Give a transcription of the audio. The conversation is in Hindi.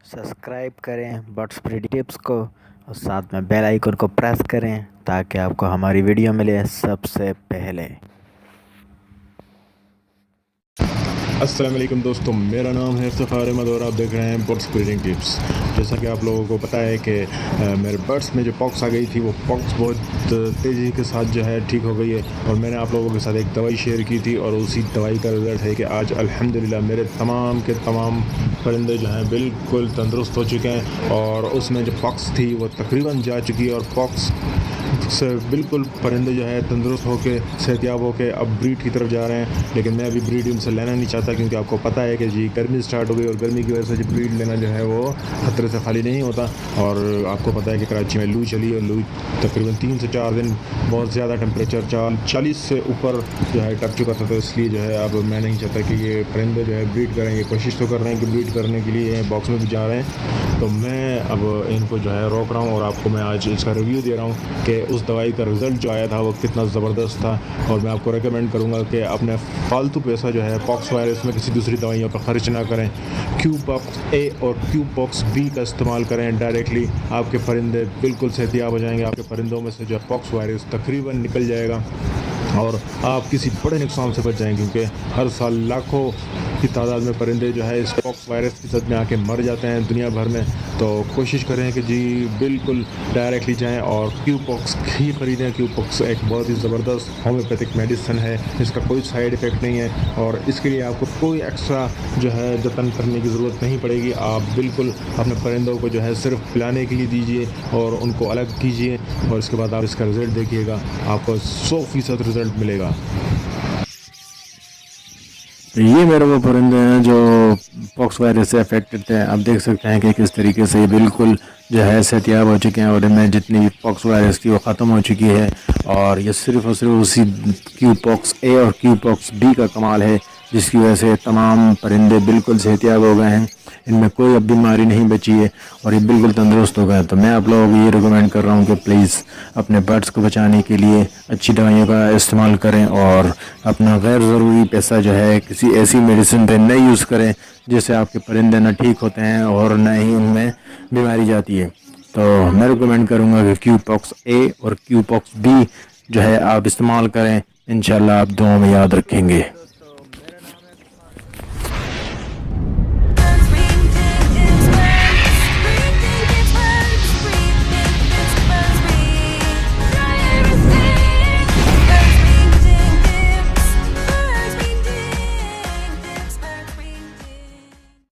सब्सक्राइब करें बर्ड्स ब्रीडिंग टिप्स को और साथ में बेल आइकन को प्रेस करें ताकि आपको हमारी वीडियो मिले सबसे पहले। अस्सलाम वालेकुम दोस्तों, मेरा नाम है इफ्तिखार अहमद और आप देख रहे हैं बर्ड्स ब्रीडिंग टिप्स। जैसा कि आप लोगों को पता है कि मेरे बर्ड्स में जो पॉक्स आ गई थी वो पॉक्स बहुत तेज़ी के साथ जो है ठीक हो गई है और मैंने आप लोगों के साथ एक दवाई शेयर की थी और उसी दवाई का रिज़ल्ट है कि आज अल्हम्दुलिल्लाह मेरे तमाम के तमाम परिंदे जो हैं बिल्कुल तंदुरुस्त हो चुके हैं और उसमें जो पॉक्स थी वो तकरीबन जा चुकी है और पॉक्स से बिल्कुल परिंदे जो है तंदुरुस्त होकर सेहतियाब होकर अब ब्रीड की तरफ जा रहे हैं। लेकिन मैं अभी ब्रीड उनसे लेना नहीं चाहता क्योंकि आपको पता है कि जी गर्मी स्टार्ट हो गई और गर्मी की वजह से जो ब्रीड लेना जो है वो खतरे से खाली नहीं होता। और आपको पता है कि कराची में लू चली और लू तकरीबन 3 से 4 दिन बहुत ज़्यादा टेम्परेचर 40 से ऊपर जो है टप चुका था। तो इसलिए जो है अब मैं नहीं चाहता कि ये परिंदे जो है ब्रीड करें। ये कोशिश तो कर रहे हैं कि ब्रीड करने के लिए बॉक्स में भी जा रहे हैं, तो मैं अब इनको जो है रोक रहा हूँ और आपको मैं आज इसका रिव्यू दे रहा हूँ कि उस दवाई का रिज़ल्ट जो आया था वो कितना ज़बरदस्त था। और मैं आपको रेकमेंड करूँगा कि अपने फालतू पैसा जो है पॉक्स वायरस में किसी दूसरी दवाइयों पर ख़र्च ना करें। क्यूपॉक्स ए और क्यूपॉक्स बी का इस्तेमाल करें डायरेक्टली। आपके परिंदे बिल्कुल सेहतियाब हो जाएंगे। आपके परिंदों में से जो पॉक्स वायरस तकरीबन निकल जाएगा और आप किसी बड़े नुकसान से बच जाएंगे क्योंकि हर साल लाखों की तादाद में परिंदे जो है इस पॉक्स वायरस की सद में आके मर जाते हैं दुनिया भर में। तो कोशिश करें कि जी बिल्कुल डायरेक्टली जाएं और क्यूपॉक्स ही ख़रीदें। क्यूपॉक्स एक बहुत ही ज़बरदस्त होम्योपैथिक मेडिसिन है, इसका कोई साइड इफ़ेक्ट नहीं है और इसके लिए आपको कोई एक्स्ट्रा जो है जतन करने की ज़रूरत नहीं पड़ेगी। आप बिल्कुल अपने परिंदों को जो है सिर्फ पिलाने के लिए दीजिए और उनको अलग कीजिए और इसके बाद आप इसका रिज़ल्ट देखिएगा, आपको 100% रिज़ल्ट मिलेगा। ये मेरे वो परिंदे हैं जो पॉक्स वायरस से अफेक्टेड थे। आप देख सकते हैं कि किस तरीके से ये बिल्कुल जो है सेहतियाब हो चुके हैं और इनमें जितनी भी पॉक्स वायरस थी वो ख़त्म हो चुकी है। और ये सिर्फ और सिर्फ उसी क्यूपॉक्स ए और क्यूपॉक्स बी का कमाल है जिसकी वजह से तमाम परिंदे बिल्कुल सेहतियाब हो गए हैं। इनमें कोई अब बीमारी नहीं बची है और ये बिल्कुल तंदुरुस्त हो गए। तो मैं आप लोगों को ये रिकमेंड कर रहा हूँ कि प्लीज़ अपने बर्ड्स को बचाने के लिए अच्छी दवाइयों का इस्तेमाल करें और अपना गैर ज़रूरी पैसा जो है किसी ऐसी मेडिसिन पे नहीं यूज़ करें जिससे आपके परिंदे न ठीक होते हैं और न ही उनमें बीमारी जाती है। तो मैं रिकमेंड करूँगा कि क्यूपॉक्स ए और क्यूपॉक्स बी जो है आप इस्तेमाल करें। इंशाल्लाह आप दुआ में याद रखेंगे।